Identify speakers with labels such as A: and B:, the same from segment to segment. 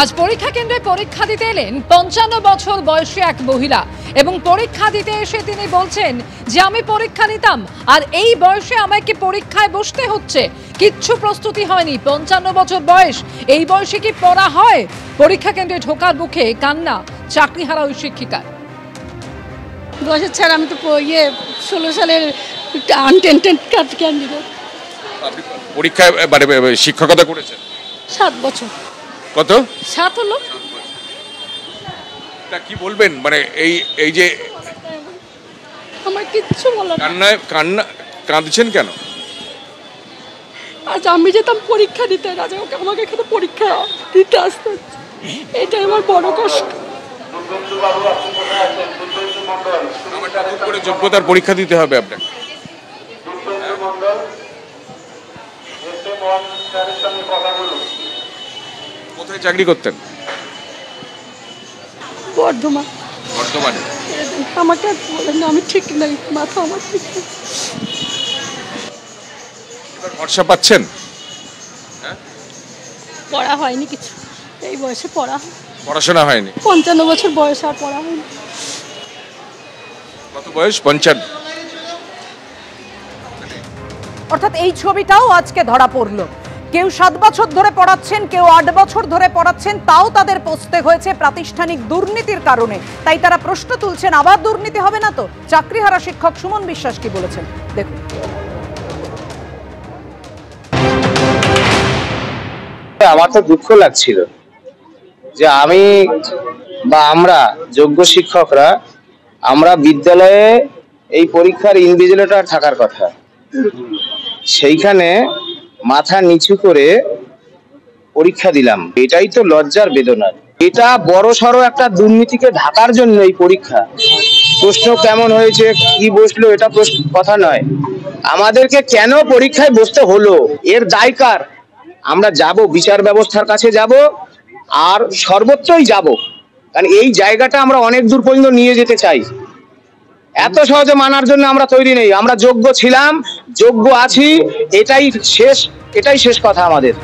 A: আজ পরীক্ষা কেন্দ্রে পরীক্ষা দিতে এলেন 55 বছর বয়সী এক মহিলা এবং পরীক্ষা দিতে এসে তিনি বলছেন যে আমি পরীক্ষা নিতাম আর এই বয়সে আমাকে পরীক্ষায় বসতে হচ্ছে, কিচ্ছু প্রস্তুতি হয়নি। 55 বছর বয়স, এই বয়সে কি পড়া হয়? পরীক্ষা কেন্দ্রে ঢোকার মুখে কান্না চাকরিহারা ওই শিক্ষিকার।
B: বয়সের ছাড়া আমি তো 16 সালের আনটেন্টেড ক্যান্ডিডেট।
C: আপনি পরীক্ষায় মানে শিক্ষকতা করেছেন
B: 7 বছর।
C: কত?
B: 7 হলো।
C: তা কি বলবেন, মানে এই যে
B: আমার কিচ্ছু বলার
C: কাঁদছেন কেন?
B: আজ আমি যেতাম পরীক্ষা দিতে, আজ আমাকে এখানে পরীক্ষা দিতে আসতে হচ্ছে, এটাই আমার বড় কষ্ট।
C: করে যোগ্যতার পরীক্ষা দিতে হবে আপনাকে। কোথায় চাকরি করতেন? বর্ধমানে।
B: আমাকে বলেন না, আমি ঠিক নাই, মাথা আমার ঠিক নেই।
C: এবার ভরসা পাচ্ছেন?
B: পড়া হয়নি কিছু, এই বয়সে
C: পড়াশোনা হয়নি।
B: 55 বছর বয়স আর পড়া হয়নি।
C: কত বয়স? 55।
A: অর্থাৎ এই ছবিটাও আজকে ধরা পড়লো। কেউ 7 বছর ধরে পড়াচ্ছেন, কেউ 8 বছর ধরে পড়াচ্ছেন, তাও তাদের পৌঁছতে হয়েছে প্রাতিষ্ঠানিক দুর্নীতির কারণে। তাই তারা প্রশ্ন তুলছেন, আবার দুর্নীতি হবে না তো? চাকরিহারা শিক্ষক সুমন বিশ্বাস কি বলেছেন দেখুন।
D: আমার তো দুঃখ লাগছিল যে আমি বা আমরা যোগ্য শিক্ষকরা আমরা বিদ্যালয়ে এই পরীক্ষার ইনভিজিলেটর থাকার কথা, সেইখানে মাথা নিচু করে পরীক্ষা দিলাম। এটাই তো লজ্জার বেদনা। এটা বড় সড়ো একটা দুর্নীতিকে ঢাকার জন্য এই পরীক্ষা। প্রশ্ন কেমন হয়েছে, কি বসলো, এটা কথা নয়, আমাদেরকে কেন পরীক্ষায় বসতে হলো এর দায় কার? আমরা যাব, বিচার ব্যবস্থার কাছে যাব, আর সর্বত্রই যাব, কারণ এই জায়গাটা আমরা অনেক দূর পর্যন্ত নিয়ে যেতে চাই। এত সহজে মানার জন্য আমরা তৈরি নেই। আমরা যোগ্য ছিলাম, যোগ্য আছি, এটাই শেষ কথা আমাদের।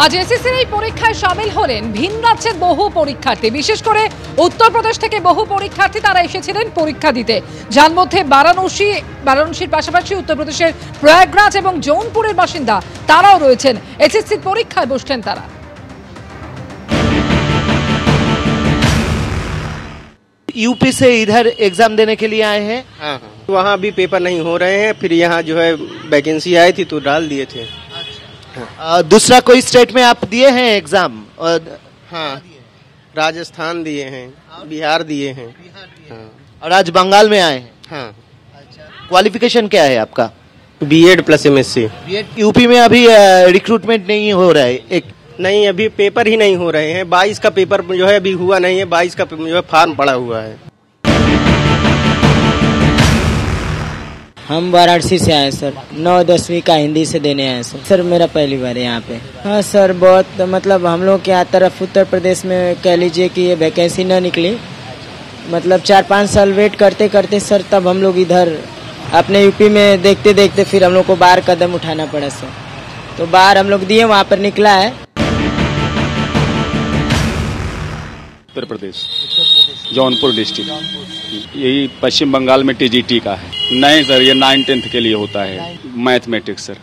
A: আজ এসএসসির এই পরীক্ষায় সামিল হলেন ভিন রাজ্যের বহু পরীক্ষার্থী, বিশেষ করে উত্তরপ্রদেশ থেকে বহু পরীক্ষার্থী তারা এসেছিলেন পরীক্ষা দিতে, যার মধ্যে বারাণসীর পাশাপাশি উত্তরপ্রদেশের প্রয়াগরাজ এবং জৌনপুরের বাসিন্দা তারাও রয়েছেন। এসএসসির পরীক্ষায় বসলেন তারা।
E: यूपी से इधर एग्जाम देने के लिए आए हैं।
F: हाँ, वहाँ भी पेपर नहीं हो रहे हैं, फिर यहाँ जो है वैकेंसी आई थी तो डाल दिए थे।
E: दूसरा कोई स्टेट में आप दिए हैं एग्जाम?
F: हाँ, राजस्थान दिए हैं, बिहार दिए हैं। हाँ।
E: और आज बंगाल में आए हैं।
F: हाँ।
E: क्वालिफिकेशन क्या है आपका?
F: BEd plus MSc.
E: यूपी में अभी रिक्रूटमेंट नहीं हो रहा है?
F: नहीं, अभी पेपर ही नहीं हो रहे हैं। 22 का पेपर जो है अभी हुआ नहीं है, 22 का जो है फॉर्म पड़ा हुआ है।
G: हम वाराणसी से आए सर, 9-10वीं का हिंदी से देने आए सर मेरा पहली बार है यहाँ पे। हाँ सर, बहुत मतलब हम लोग के तरफ उत्तर प्रदेश में कह लीजिए कि ये वैकेंसी न निकली, मतलब 4-5 साल वेट करते करते सर तब हम लोग इधर अपने यूपी में देखते देखते फिर हम लोग को बाहर कदम उठाना पड़ा सर, तो बाहर हम लोग दिए, वहाँ पर निकला है।
H: उत्तर प्रदेश जौनपुर डिस्ट्रिक्ट, यही पश्चिम बंगाल में टीजीटी का है। नहीं सर, ये 9-10 के लिए होता है मैथमेटिक्स सर।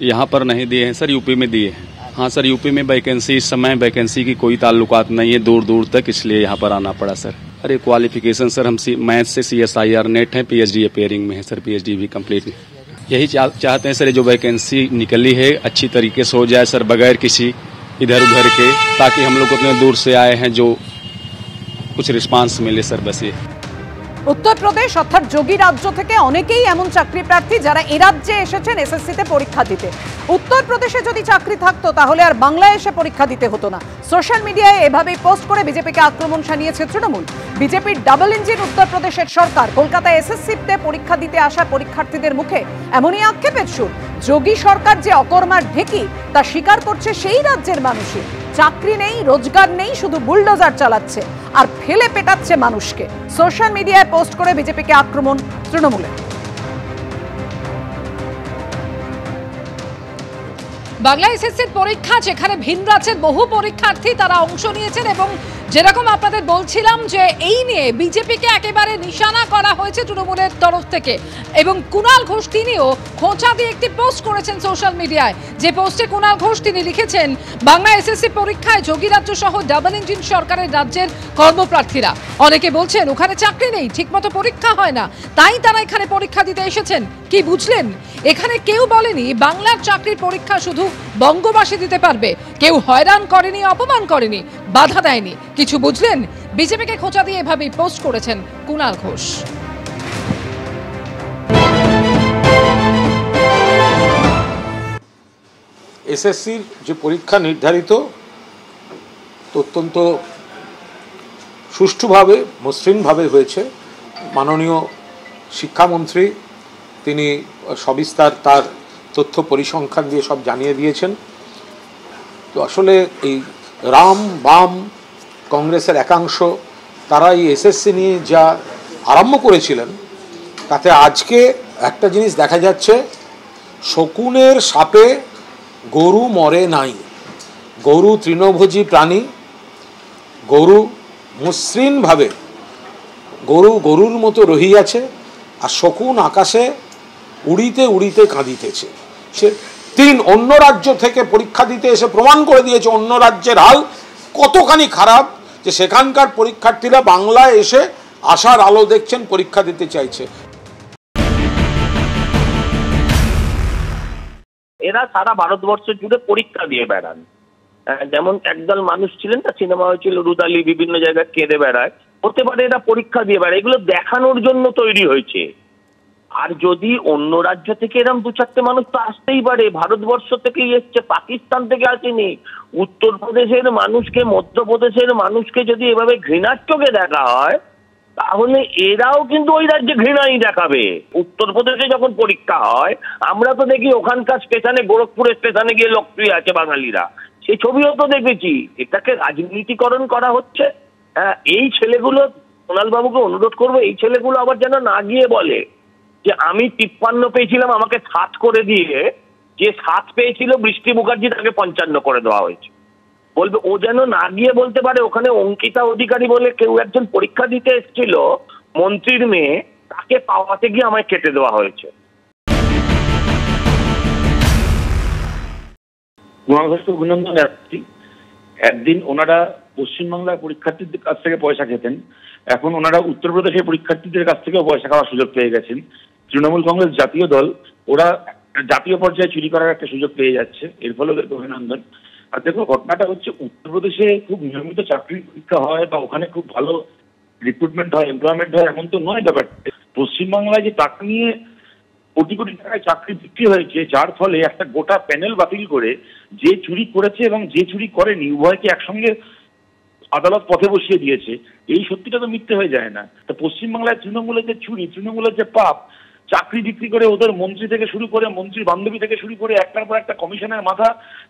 H: यहाँ पर नहीं दिए हैं सर, यूपी में दिए हैं। हाँ सर, यूपी में वैकेंसी इस समय वैकेंसी की कोई ताल्लुकात नहीं है दूर दूर तक, इसलिए यहाँ पर आना पड़ा सर। अरे क्वालिफिकेशन सर हम मैथ से CSIR नेट है, PhD अपेयरिंग में है सर, PhD भी कम्प्लीट। यही चाहते हैं सर, जो वैकेंसी निकली है अच्छी तरीके से हो जाए सर, बगैर किसी इधर उधर के, ताकि हम लोग उतने दूर से आए हैं जो कुछ रिस्पांस मिले सर, बस ये।
A: উত্তরপ্রদেশ অর্থাৎ যোগী রাজ্য থেকে অনেকেই এমন চাকরি প্রার্থী যারা এই রাজ্যে এসেছেন এসএসসিতে পরীক্ষা দিতে। উত্তরপ্রদেশে যদি চাকরি থাকতো তাহলে আর বাংলায় এসে পরীক্ষা দিতে হতো না। সোশ্যাল মিডিয়ায় এভাবেই পোস্ট করে বিজেপিকে আক্রমণ শানিয়েছে তৃণমূল। বিজেপির ডাবল ইঞ্জিন উত্তরপ্রদেশের সরকার কলকাতায় এসএসসিতে পরীক্ষা দিতে আসা পরীক্ষার্থীদের মুখে এমনই আক্ষেপের সুর। যোগী সরকার যে অকর্মার ঢেঁকি তা স্বীকার করছে সেই রাজ্যের মানুষই। চাকরি নেই, রোজগার নেই, শুধু বুলডোজার চালাচ্ছে আর ফেলে পেটাচ্ছে মানুষকে। সোশ্যাল মিডিয়ায় পোস্ট করে বিজেপিকে আক্রমণ তৃণমূলের। বাংলা এসএসসির পরীক্ষা, যেখানে ভিন রাজ্যের বহু পরীক্ষার্থী তারা অংশ নিয়েছেন, এবং যেরকম আপনাদের বলছিলাম যে এই নিয়ে বিজেপিকে একেবারে নিশানা করা হয়েছে তৃণমূলের তরফ থেকে, এবং কুণাল ঘোষ তিনিও খোঁচা দিয়ে একটি পোস্ট করেছেন সোশ্যাল মিডিয়ায়। যে পোস্টে কুণাল ঘোষ তিনি লিখেছেন, বাংলা এসএসসি পরীক্ষায় যোগী রাজ্য সহ ডাবল ইঞ্জিন সরকারের রাজ্যের কর্মপ্রার্থীরা, অনেকে বলছেন ওখানে চাকরি নেই, ঠিকমতো পরীক্ষা হয় না, তাই তারা এখানে পরীক্ষা দিতে এসেছেন। কি বুঝলেন? এখানে কেউ বলেনি বাংলার চাকরির পরীক্ষা শুধু বঙ্গবাসী দিতে পারবে, কেউ হয়রান করেনি, অপমান করেনি, বাধা দেয়নি। কিছু বুঝলেন? বিজেপিকে খোঁচা দিয়ে এভাবেই পোস্ট করেছেন কুণাল ঘোষ।
I: এসএসসির যে পরীক্ষা নির্ধারিত অত্যন্ত সুষ্ঠুভাবে, মসৃণভাবে হয়েছে। মাননীয় শিক্ষামন্ত্রী তিনি সবিস্তার তার তথ্য পরিসংখ্যান দিয়ে সব জানিয়ে দিয়েছেন। তো আসলে এই রাম বাম কংগ্রেসের একাংশ তারা এই এসএসসি নিয়ে যা আরম্ভ করেছিলেন, তাতে আজকে একটা জিনিস দেখা যাচ্ছে, শকুনের সাপে গরু মরে নাই। গরু তৃণভোজী প্রাণী, গরু মসৃণভাবে গরুর মতো রহিয়াছে, আর শকুন আকাশে উড়িতে উড়িতে কাঁদিতেছে। সে অন্য রাজ্য থেকে পরীক্ষা দিতে এসে প্রমাণ করে দিয়েছে অন্য রাজ্যের হাল কতখানি খারাপ, যে সেখানকার পরীক্ষার্থীরা বাংলায় এসে আশার আলো দেখছেন, পরীক্ষা দিতে চাইছে।
J: এরা সারা ভারতবর্ষ জুড়ে পরীক্ষা দিয়ে বেড়ান। যেমন একদল মানুষ ছিলেন না, সিনেমা হয়েছিল রুদালি, বিভিন্ন জায়গায় কেঁদে বেড়ায়, হতে পারে এরা পরীক্ষা দিয়ে বেড়ায়। এগুলো দেখানোর জন্য তৈরি হয়েছে। আর যদি অন্য রাজ্য থেকে এরকম দু চারটে মানুষ তো আসতেই পারে, ভারতবর্ষ থেকেই এসছে, পাকিস্তান থেকে আসেনি। উত্তরপ্রদেশের মানুষকে, মধ্যপ্রদেশের মানুষকে যদি এভাবে ঘৃণার চোখে দেখা হয়, তাহলে এরাও কিন্তু ওই রাজ্যে ঘৃণাই দেখাবে। উত্তরপ্রদেশে যখন পরীক্ষা হয়, আমরা তো দেখি ওখানকার স্টেশনে, গোরখপুরের স্টেশনে গিয়ে লোকপ্রিয় আছে বাঙালিরা, সেই ছবিও তো দেখেছি। এটাকে রাজনীতিকরণ করা হচ্ছে। এই ছেলেগুলো, সোনাল বাবুকে অনুরোধ করবো, এই ছেলেগুলো আবার যেন না গিয়ে বলে যে আমি 53 পেয়েছিলাম, আমাকে 7 করে দিয়ে, যে 7 পেয়েছিল বৃষ্টি মুখার্জি, তাকে 55 করে দেওয়া হয়েছে। বলবে, ও যেন না গিয়ে বলতে পারে ওখানে অঙ্কিতা অধিকারী বলে কেউ একজন পরীক্ষা দিতে এসেছিল, মন্ত্রীর মেয়ে, তাকে পাওয়াতে গিয়ে আমায় কেটে দেওয়া হয়েছে।
K: অভিনন্দন জানাচ্ছি। একদিন ওনারা পশ্চিমবাংলার পরীক্ষার্থীদের কাছ থেকে পয়সা খেতেন, এখন ওনারা উত্তরপ্রদেশের পরীক্ষার্থীদের কাছ থেকেও পয়সা খাওয়ার সুযোগ পেয়ে গেছেন। তৃণমূল কংগ্রেস জাতীয় দল, ওরা জাতীয় পর্যায়ে চুরি করার একটা সুযোগ পেয়ে যাচ্ছে, এর ফলে ওদেরকে অভিনন্দন। আর দেখো, ঘটনাটা হচ্ছে, উত্তরপ্রদেশে খুব নিয়মিত চাকরির পরীক্ষা হয় বা ওখানে খুব ভালো রিক্রুটমেন্ট হয়, এমপ্লয়মেন্ট হয়, এমন তো নয় ব্যাপারটা। পশ্চিমবাংলায় যে টাকা নিয়ে কোটি কোটি টাকায় চাকরি বিক্রি হয়েছে, যার ফলে একটা গোটা প্যানেল বাতিল করে যে চুরি করেছে এবং যে চুরি করেনি উভয়কে একসঙ্গে আদালত পথে বসিয়ে দিয়েছে। এই সত্যিটা তো মিথ্যে হয়ে যায় না। তো পশ্চিমবাংলায় তৃণমূলের যে চুরি, তৃণমূলের যে পাপ, চাকরি বিক্রি করে ওদের মন্ত্রী থেকে শুরু করে, মন্ত্রীর বান্ধবী থেকে শুরু করে, একটার পর একটা কমিশনের মাথা,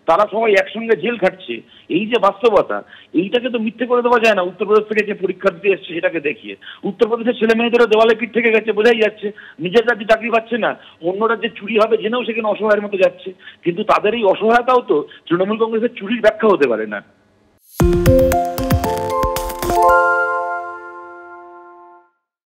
K: তারা সবাই একসঙ্গে জেল খাটছে। এই যে বাস্তবতা, এইটাকে তো মিথ্যে করে দেওয়া যায় না। উত্তরপ্রদেশ থেকে যে পরীক্ষা দিতে এসছে সেটাকে দেখিয়ে, উত্তরপ্রদেশের ছেলে মেয়েদেরও দেওয়ালে পিঠ থেকে গেছে, বোঝাই যাচ্ছে নিজের রাজ্যে চাকরি পাচ্ছে না, অন্য রাজ্যে চুরি হবে জেনেও সেখানে অসহায়ের মতো যাচ্ছে। কিন্তু তাদের এই অসহায়তাও তো তৃণমূল কংগ্রেসের চুরির ব্যাখ্যা হতে পারে না।